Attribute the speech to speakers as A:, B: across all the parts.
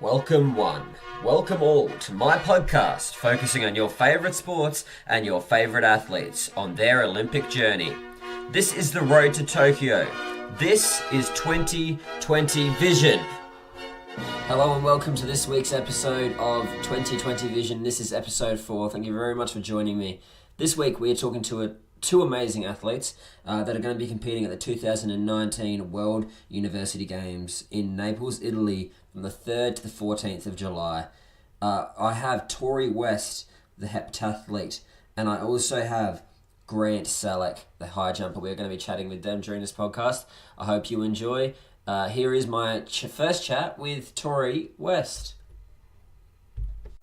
A: Welcome one, welcome all to my podcast focusing on your favourite sports and your favourite athletes on their Olympic journey. This is the road to Tokyo. This is 2020 Vision. Hello and welcome to this week's episode of 2020 Vision. This is episode 4. Thank you very much for joining me. This week we are talking to two amazing athletes that are going to be competing at the 2019 World University Games in Naples, Italy from the 3rd to the 14th of July. I have Tori West, the heptathlete, and I also have Grant Szalek, the high jumper. We're going to be chatting with them during this podcast. I hope you enjoy. Here is my first chat with Tori West.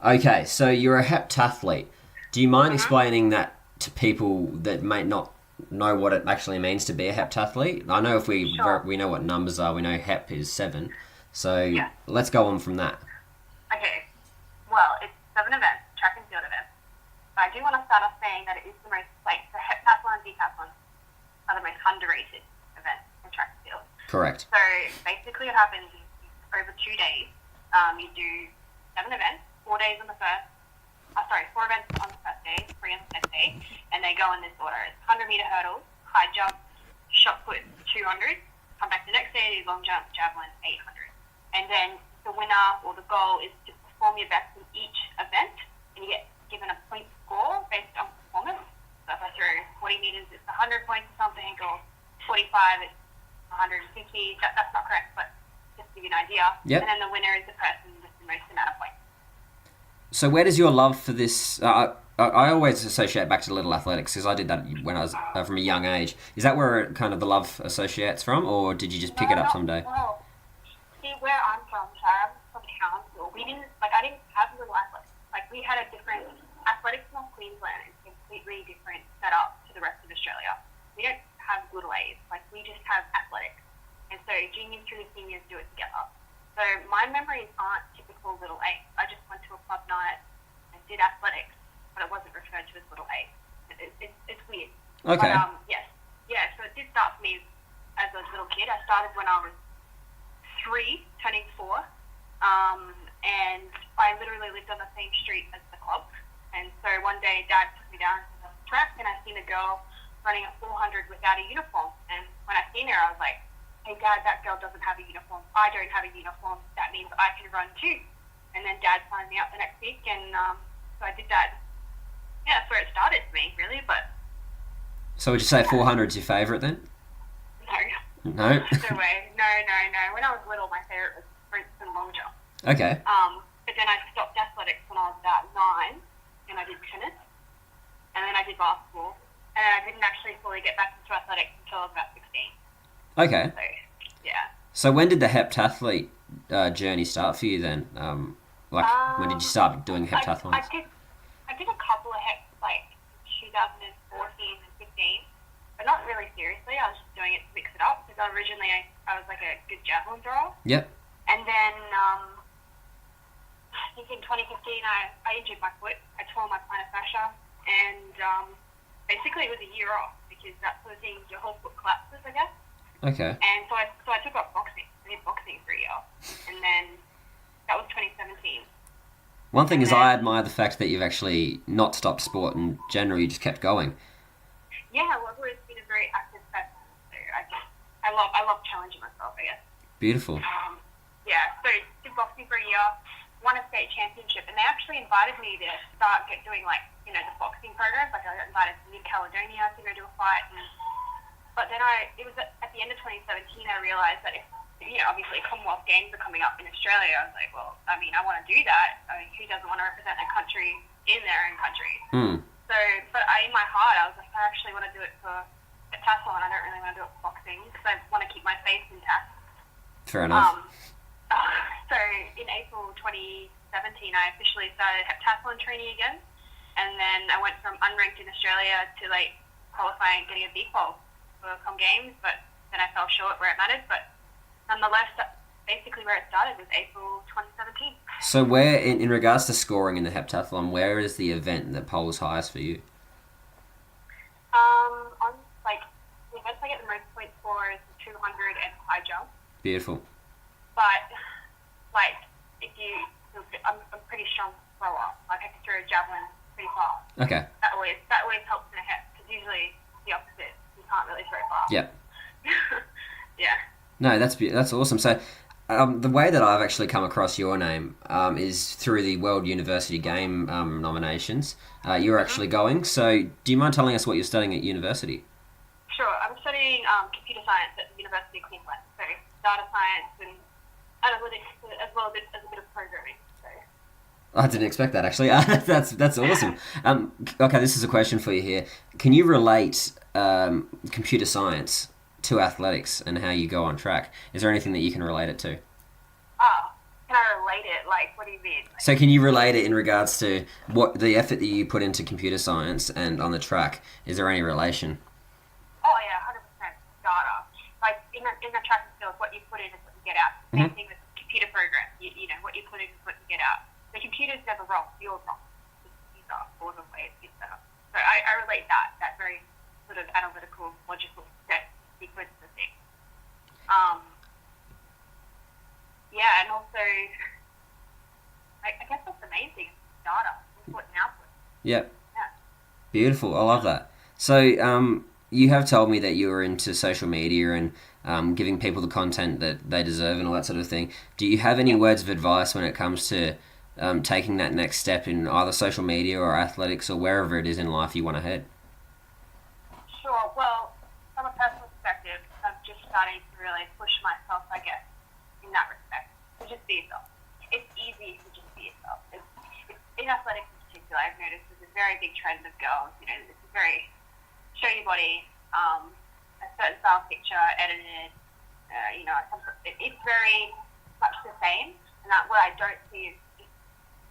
A: Okay, so you're a heptathlete. Do you mind explaining that to people that may not know what it actually means to be a heptathlete? I know if we know what numbers are, we know hep is 7. So let's go on from that.
B: Okay, well, it's 7 events, track and field events. But I do want to start off saying that it is the most, the heptathlon and decathlon are the most underrated events in track and field.
A: Correct.
B: So basically what happens is over 2 days, you do 7 events, 4 days on the first, 4 events on the first day, 3 on the second day, and they go in this order. It's 100-meter hurdles, high jump, shot put 200, come back the next day, long jump, javelin, 800. And then the winner or the goal is to perform your best in each event, and you get given a point score based on performance. So if I throw 40 meters, it's 100 points or something, or 45, it's 150. That's not correct, but just to give you an idea.
A: Yep.
B: And then the winner is the person with the most amount of points.
A: So where does your love for this... I always associate back to little athletics because I did that when I was from a young age. Is that where kind of the love associates from, or did you just pick it up someday?
B: No. See, where I'm from, I'm from Townsville. I didn't have little athletics. We had a different, athletics in North Queensland is completely different setup to the rest of Australia. We don't have little A's. We just have athletics. And so juniors through the seniors do it together. So my memories aren't typical little A's. I just went to a club night and did athletics, but it wasn't referred to as little A. It's weird.
A: Okay.
B: But, so it did start for me as a little kid. I started when I was 3, turning 4, and I literally lived on the same street as the club. And so one day Dad took me down to the track and I seen a girl running a 400 without a uniform. And when I seen her, I was like, hey Dad, that girl doesn't have a uniform. I don't have a uniform. That means I can run too. And then Dad signed me up the next week, and so I did that. Yeah, that's where it started for me, really. But
A: So would you say 400 is your favourite then?
B: no.
A: No?
B: No way. No. When I was little, my favourite was sprints and long jump.
A: Okay.
B: But then I stopped athletics when I was about 9, and I did tennis, and then I did basketball, and I didn't actually fully get back into athletics until I was about 16.
A: Okay.
B: So, yeah.
A: So when did the heptathlete journey start for you then? When did you start doing heptathlons?
B: I did a couple of heps, 2014 and 15, but not really seriously. I was just doing it to mix it up, because originally I was a good javelin thrower.
A: Yep.
B: And then, I think in 2015, I injured my foot. I tore my plantar fascia, and basically it was a year off, because that sort of thing, your whole foot collapses, I guess.
A: Okay.
B: And so I took up boxing. I did boxing for a year, and then that was 2017.
A: One thing is I admire the fact that you've actually not stopped sport and generally you just kept going.
B: Yeah, well, I've always been a very active person, so I love challenging myself, I guess.
A: Beautiful.
B: Yeah, so did boxing for a year, won a state championship, and they actually invited me to start doing the boxing programs. I got invited to New Caledonia to go do a fight, but then it was at the end of 2017 I realised that if obviously Commonwealth Games are coming up in Australia, I was like, well, I want to do that. Who doesn't want to represent their country in their own country? So, but in my heart, I was like, I actually want to do it for heptathlon. I don't really want to do it for boxing, because I want to keep my face intact.
A: Fair enough.
B: So in April 2017, I officially started heptathlon training again, and then I went from unranked in Australia to qualifying, getting a B qual for Com Games, but then I fell short where it mattered. But nonetheless, that's basically where it started, was April 2017.
A: So where, in regards to scoring in the heptathlon, where is the event that polls highest for you?
B: On the events I get the most points for is the 200 and high jump.
A: Beautiful.
B: But if I'm pretty strong thrower. Like I can throw a javelin pretty far.
A: Okay.
B: That always helps in a hit, because usually the opposite, you can't really throw far.
A: Yeah.
B: Yeah.
A: No, that's awesome. So, the way that I've actually come across your name is through the World University Game nominations. You're actually going. So, do you mind telling us what you're studying at university?
B: Sure. I'm studying computer science at the University of Queensland. So data science and analytics, as well as a bit of programming. So.
A: I didn't expect that, actually. That's awesome. Okay, this is a question for you here. Can you relate computer science to athletics and how you go on track? Is there anything that you can relate it to?
B: Oh, can I relate it? Like, what do you mean?
A: So can you relate it in regards to what the effort that you put into computer science and on the track? Is there any relation?
B: Oh yeah, 100% data. Like in the track and field, what you put in is what you get out. Same thing with computer programs. You know, what you put in is what you get out. The computer's never wrong. You're wrong. These are all the ways it's set up. So I relate that very sort of analytical, logical sequence of things. Yeah, and also, I guess that's the main thing, data, input and output.
A: Yep.
B: Yeah.
A: Beautiful. I love that. So, you have told me that you were into social media and giving people the content that they deserve and all that sort of thing. Do you have any words of advice when it comes to taking that next step in either social media or athletics or wherever it is in life you want to head?
B: Sure. Well, from a personal perspective, I'm just starting to really push myself, I guess, in that respect. To just be yourself. It's easy to just be yourself. It's in athletics in particular, I've noticed there's a very big trend of girls. You know, it's a very show your body, a certain style picture, edited. You know, it's very much the same. And that what I don't see is just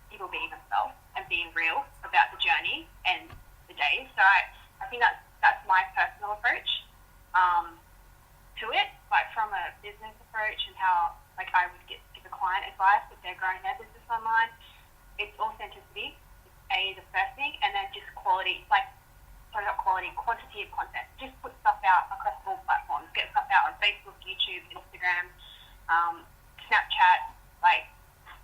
B: people being themselves and being real about the journey and the days. So I think that's my personal approach to it, like from a business approach and how like I would give a client advice if they're growing their business online. It's authenticity. It's the first thing, and then just quality, like sorry, not quality, quantity of content. Just put stuff out across all platforms. Get stuff out on Facebook, YouTube, Instagram, Snapchat. Like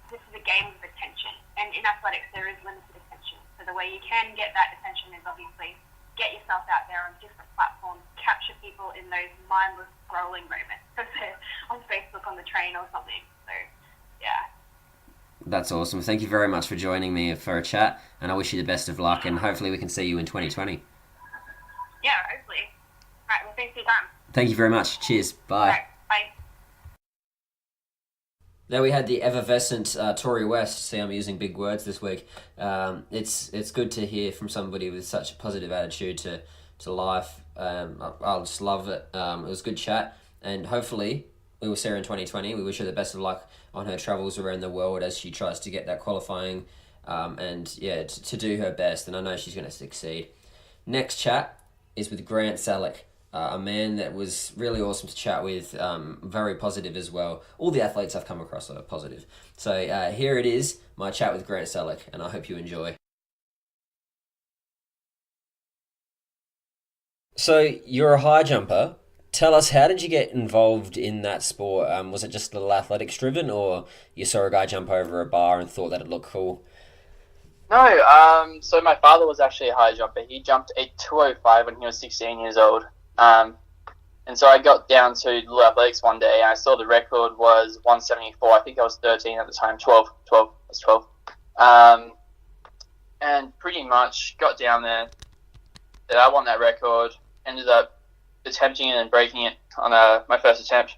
B: this is a game of attention, and in athletics there is limited attention. So the way you can get that attention is obviously get yourself out there on different platforms, capture people in those mindless scrolling moments, because they're on Facebook on the train or something. So, yeah.
A: That's awesome. Thank you very much for joining me for a chat, and I wish you the best of luck, and hopefully we can see you in 2020.
B: Yeah, hopefully. Right, well, thanks for your time.
A: Thank you very much. Cheers. Bye.
B: Right, bye.
A: There we had the effervescent Tori West. See, I'm using big words this week. It's good to hear from somebody with such a positive attitude to life. I just love it. It was a good chat, and hopefully we will see her in 2020. We wish her the best of luck on her travels around the world as she tries to get that qualifying and to do her best, and I know she's going to succeed. Next chat is with Grant Szalek. A man that was really awesome to chat with, very positive as well. All the athletes I've come across are positive. So here it is, my chat with Grant Szalek, and I hope you enjoy. So you're a high jumper. Tell us, how did you get involved in that sport? Was it just a little athletics driven, or you saw a guy jump over a bar and thought that it looked cool?
C: No, so my father was actually a high jumper. He jumped a 205 when he was 16 years old. And so I got down to Little Athletics one day, and I saw the record was 174. I think I was 13 at the time. 12. I was 12. And pretty much got down there. That I won that record. Ended up attempting it and breaking it on my first attempt.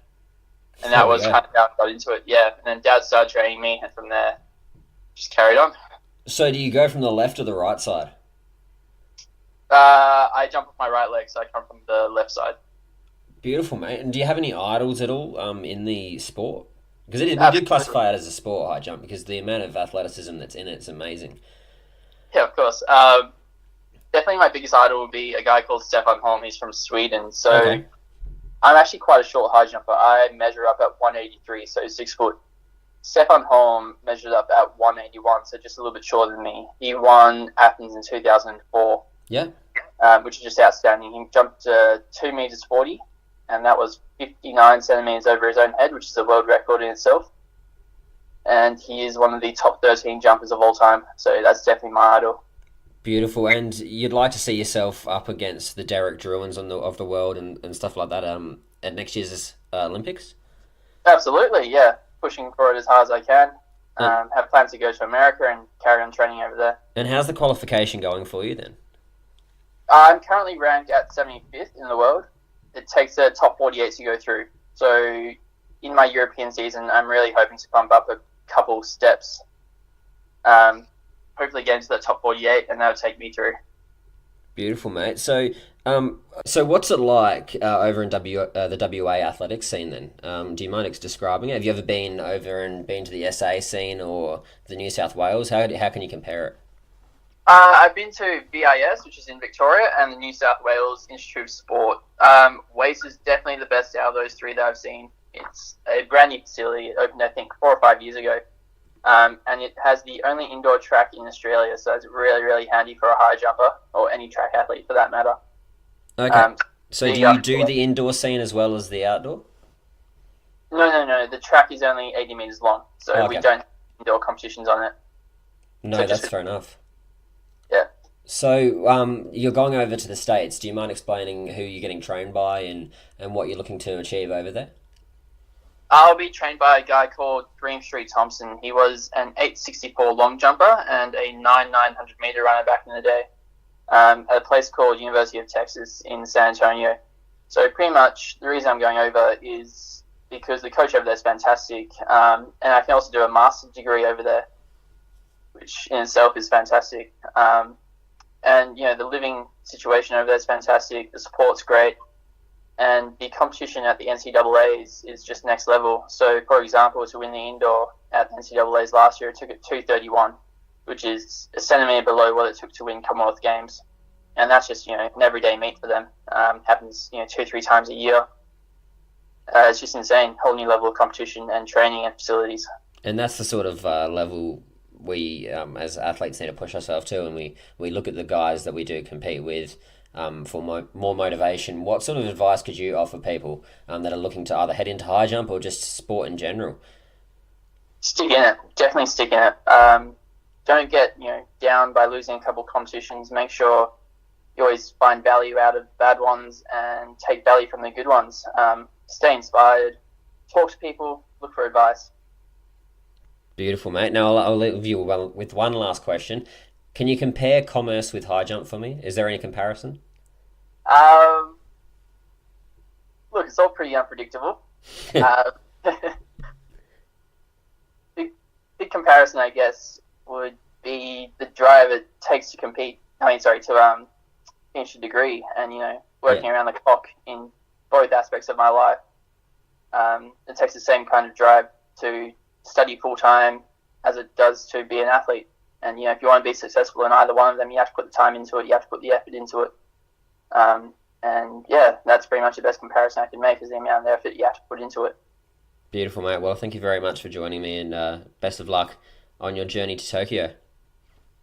C: And that was kind of how I got into it, yeah. And then Dad started training me, and from there, just carried on.
A: So do you go from the left or the right side?
C: I jump with my right leg, so I come from the left side.
A: Beautiful, mate. And do you have any idols at all in the sport? Because we do classify it as a sport, high jump, because the amount of athleticism that's in it's amazing.
C: Yeah, of course. Definitely my biggest idol would be a guy called Stefan Holm. He's from Sweden. So okay. I'm actually quite a short high jumper. I measure up at 183, so 6 foot. Stefan Holm measured up at 181, so just a little bit shorter than me. He won Athens in 2004.
A: Yeah.
C: Which is just outstanding. He jumped 2 meters 40, and that was 59 centimeters over his own head, which is a world record in itself. and he is one of the top 13 jumpers of all time. So that's definitely my idol.
A: Beautiful, and you'd like to see yourself up against the Derek Druins of the world and stuff like that at next year's Olympics?
C: Absolutely, yeah. Pushing for it as hard as I can. Have plans to go to America and carry on training over there.
A: And how's the qualification going for you then?
C: I'm currently ranked at 75th in the world. It takes a top 48 to go through. So in my European season, I'm really hoping to bump up a couple steps. Hopefully get into the top 48, and that'll take me through.
A: Beautiful, mate. So what's it like over in the WA athletics scene then? Do you mind describing it? Have you ever been to the SA scene or the New South Wales? How can you compare it?
C: I've been to VIS, which is in Victoria, and the New South Wales Institute of Sport. WACE is definitely the best out of those three that I've seen. It's a brand new facility. It opened, I think, 4 or 5 years ago. And it has the only indoor track in Australia, so it's really, really handy for a high jumper, or any track athlete for that matter.
A: Okay. So do you do the indoor scene as well as the outdoor?
C: No. The track is only 80 metres long, so we don't have indoor competitions on it.
A: No, so that's fair enough.
C: Yeah.
A: So you're going over to the States. Do you mind explaining who you're getting trained by and what you're looking to achieve over there?
C: I'll be trained by a guy called Dream Street Thompson. He was an 864 long jumper and a 900 meter runner back in the day at a place called University of Texas in San Antonio. So pretty much the reason I'm going over is because the coach over there is fantastic, and I can also do a master's degree over there, which in itself is fantastic. And the living situation over there is fantastic. The support's great. And the competition at the NCAAs is just next level. So, for example, to win the indoor at the NCAAs last year, it took it 2:31, which is a centimetre below what it took to win Commonwealth Games. And that's just, an everyday meet for them. Happens, 2-3 times a year. It's just insane. Whole new level of competition and training and facilities.
A: And that's the sort of level we, as athletes, need to push ourselves to. And we look at the guys that we do compete with, for more motivation. What sort of advice could you offer people that are looking to either head into high jump or just sport in general?
C: Stick in it. Definitely stick in it. Don't get down by losing a couple of competitions. Make sure you always find value out of bad ones and take value from the good ones. Stay inspired. Talk to people. Look for advice. Beautiful,
A: mate. Now I'll leave you with one last question. Can you compare commerce with high jump for me? Is there any comparison?
C: Look, it's all pretty unpredictable. Big comparison, I guess, would be the drive it takes to to finish a degree, and working around the clock in both aspects of my life. It takes the same kind of drive to study full time as it does to be an athlete. And, if you want to be successful in either one of them, you have to put the time into it. You have to put the effort into it. And, that's pretty much the best comparison I can make is the amount of effort you have to put into it.
A: Beautiful, mate. Well, thank you very much for joining me, and best of luck on your journey to Tokyo.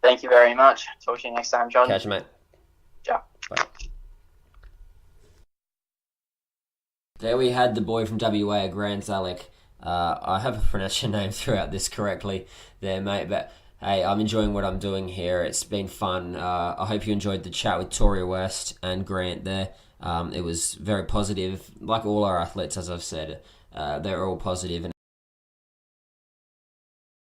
C: Thank you very much. Talk to you next time, John.
A: Catch you, mate.
C: Ciao.
A: Bye. There we had the boy from WA, Grant Szalek. I hope I pronounced your name throughout this correctly there, mate, but hey, I'm enjoying what I'm doing here. It's been fun. I hope you enjoyed the chat with Tori West and Grant there. It was very positive. Like all our athletes, as I've said, they're all positive. And